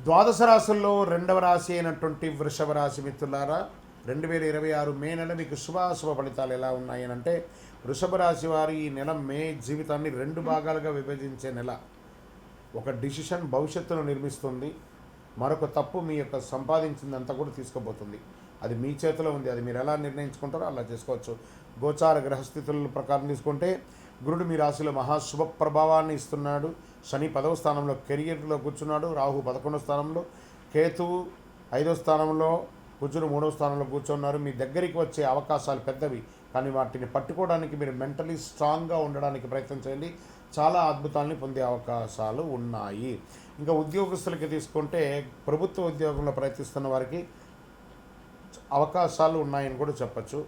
ద్వాదశ రాశుల్లో రెండవ రాశి అయినటువంటి వృషభ రాశి మిత్రులారా, 2026 మే నెల మీకు శుభాశుభ ఫలితాలు ఎలా ఉన్నాయి అని అంటే, వృషభ రాశి వారి ఈ నెల మే జీవితాన్ని రెండు భాగాలుగా విభజించే నెల. ఒక డిసిషన్ భవిష్యత్తును నిర్మిస్తుంది, మరొక తప్పు మీ యొక్క సంపాదించిందంతా కూడా తీసుకుపోతుంది. అది మీ చేతిలో ఉంది, అది మీరు ఎలా నిర్ణయించుకుంటారో అలా చేసుకోవచ్చు. గోచార గ్రహస్థితుల ప్రకారం తీసుకుంటే గురుడు మీ రాశిలో మహాశుభ ప్రభావాన్ని ఇస్తున్నాడు. శని 10వ స్థానంలో కెరియర్లో కూర్చున్నాడు. రాహు 11వ స్థానంలో, కేతువు 5వ స్థానంలో, కుజుడు 3వ స్థానంలో కూర్చున్నారు. మీ దగ్గరికి వచ్చే అవకాశాలు పెద్దవి, కానీ వాటిని పట్టుకోవడానికి మీరు మెంటలీ స్ట్రాంగ్గా ఉండడానికి ప్రయత్నం చేయండి. చాలా అద్భుతాలని పొందే అవకాశాలు ఉన్నాయి. ఇంకా ఉద్యోగస్తులకి తీసుకుంటే ప్రభుత్వ ఉద్యోగంలో ప్రయత్నిస్తున్న వారికి అవకాశాలు ఉన్నాయని కూడా చెప్పచ్చు.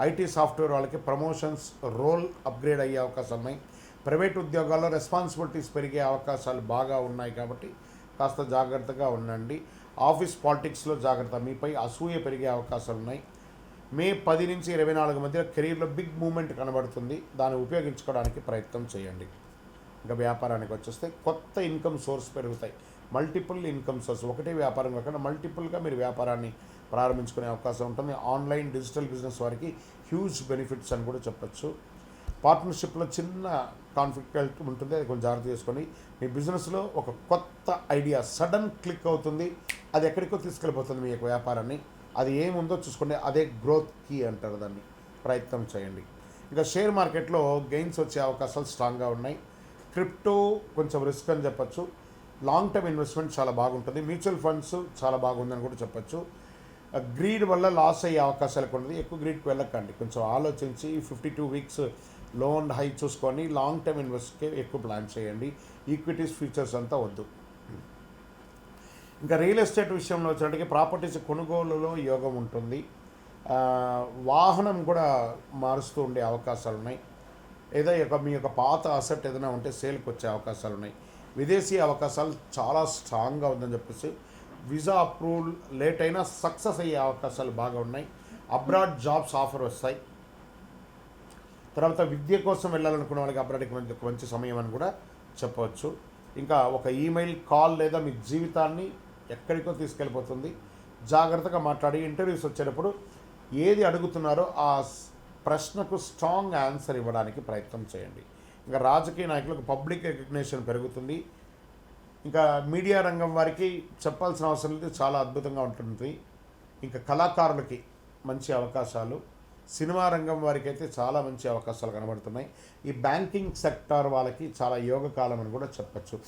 ఐటీ సాఫ్ట్వేర్ వాళ్ళకి ప్రమోషన్స్, రోల్ అప్గ్రేడ్ అయ్యే అవకాశాలు ఉన్నాయి. ప్రైవేట్ ఉద్యోగాల్లో రెస్పాన్సిబిలిటీస్ పెరిగే అవకాశాలు బాగా ఉన్నాయి, కాబట్టి కాస్త జాగ్రత్తగా ఉండండి. ఆఫీస్ పాలిటిక్స్లో జాగ్రత్త, మీపై అసూయ పెరిగే అవకాశాలు ఉన్నాయి. మే 10 నుంచి 24 మధ్య కెరీర్లో బిగ్ మూమెంట్ కనబడుతుంది, దాన్ని ఉపయోగించుకోవడానికి ప్రయత్నం చేయండి. ఇంకా వ్యాపారానికి వచ్చేస్తే కొత్త ఇన్కమ్ సోర్స్ పెరుగుతాయి. మల్టిపుల్ ఇన్కమ్ సోర్స్, ఒకటే వ్యాపారం కాకుండా మల్టిపుల్గా మీరు వ్యాపారాన్ని ప్రారంభించుకునే అవకాశం ఉంటుంది. ఆన్లైన్ డిజిటల్ బిజినెస్ వారికి హ్యూజ్ బెనిఫిట్స్ అని కూడా చెప్పచ్చు. పార్ట్నర్షిప్లో చిన్న కాన్ఫ్లిక్ట్ ఉంటుంది, అది కొంచెం జాగ్రత్త చేసుకొని మీ బిజినెస్లో ఒక కొత్త ఐడియా సడన్ క్లిక్ అవుతుంది, అది ఎక్కడికో తీసుకెళ్ళిపోతుంది మీ యొక్క వ్యాపారాన్ని. అది ఏముందో చూసుకోండి, అదే గ్రోత్ కీ అంటారు దాన్ని. ప్రయత్నం చేయండి. ఇంకా షేర్ మార్కెట్లో గెయిన్స్ వచ్చే అవకాశాలు స్ట్రాంగ్గా ఉన్నాయి. క్రిప్టో కొంచెం రిస్క్ అని చెప్పచ్చు. లాంగ్ టర్మ్ ఇన్వెస్ట్మెంట్ చాలా బాగుంటుంది. మ్యూచువల్ ఫండ్స్ చాలా బాగుందని కూడా చెప్పచ్చు. గ్రీడ్ వల్ల లాస్ అయ్యే అవకాశాలు ఎక్కువ ఉంటుంది, ఎక్కువ గ్రీడ్కి వెళ్ళకండి. కొంచెం ఆలోచించి 52 వీక్స్ లో అండ్ హై చూసుకొని లాంగ్ టర్మ్ ఇన్వెస్ట్కి ఎక్కువ ప్లాన్ చేయండి. ఈక్విటీస్, ఫ్యూచర్స్ అంతా వద్దు. ఇంకా రియల్ ఎస్టేట్ విషయంలో వచ్చేటికి ప్రాపర్టీస్ కొనుగోలులో యోగం ఉంటుంది. వాహనం కూడా మారుస్తూ ఉండే అవకాశాలు ఉన్నాయి. ఏదో మీ యొక్క పాత అసెట్ ఏదైనా ఉంటే సేల్కి వచ్చే అవకాశాలు ఉన్నాయి. విదేశీ అవకాశాలు చాలా స్ట్రాంగ్గా ఉందని చెప్పేసి వీసా అప్రూవల్ లేట్ అయినా సక్సెస్ అయ్యే అవకాశాలు బాగా ఉన్నాయి. అబ్రాడ్ జాబ్స్ ఆఫర్ వస్తాయి. తర్వాత విద్య కోసం వెళ్ళాలనుకున్న వాళ్ళకి అబ్రాడ్కి మంచి సమయం అని కూడా చెప్పవచ్చు. ఇంకా ఒక ఈమెయిల్, కాల్ లేదా మీ జీవితాన్ని ఎక్కడికో తీసుకెళ్ళిపోతుంది. జాగ్రత్తగా మాట్లాడి ఇంటర్వ్యూస్ వచ్చేటప్పుడు ఏది అడుగుతున్నారో ఆ ప్రశ్నకు స్ట్రాంగ్ ఆన్సర్ ఇవ్వడానికి ప్రయత్నం చేయండి. ఇంకా రాజకీయ నాయకులకు పబ్లిక్ రికగ్నిషన్ పెరుగుతుంది. ఇంకా మీడియా రంగం వారికి చెప్పాల్సిన అవసరం లేదు, చాలా అద్భుతంగా ఉంటుంది. ఇంకా కళాకారులకి మంచి అవకాశాలు, సినిమా రంగం వారికి అయితే చాలా మంచి అవకాశాలు కనబడుతున్నాయి. ఈ బ్యాంకింగ్ సెక్టార్ వాళ్ళకి చాలా యోగకాలం అని కూడా చెప్పచ్చు.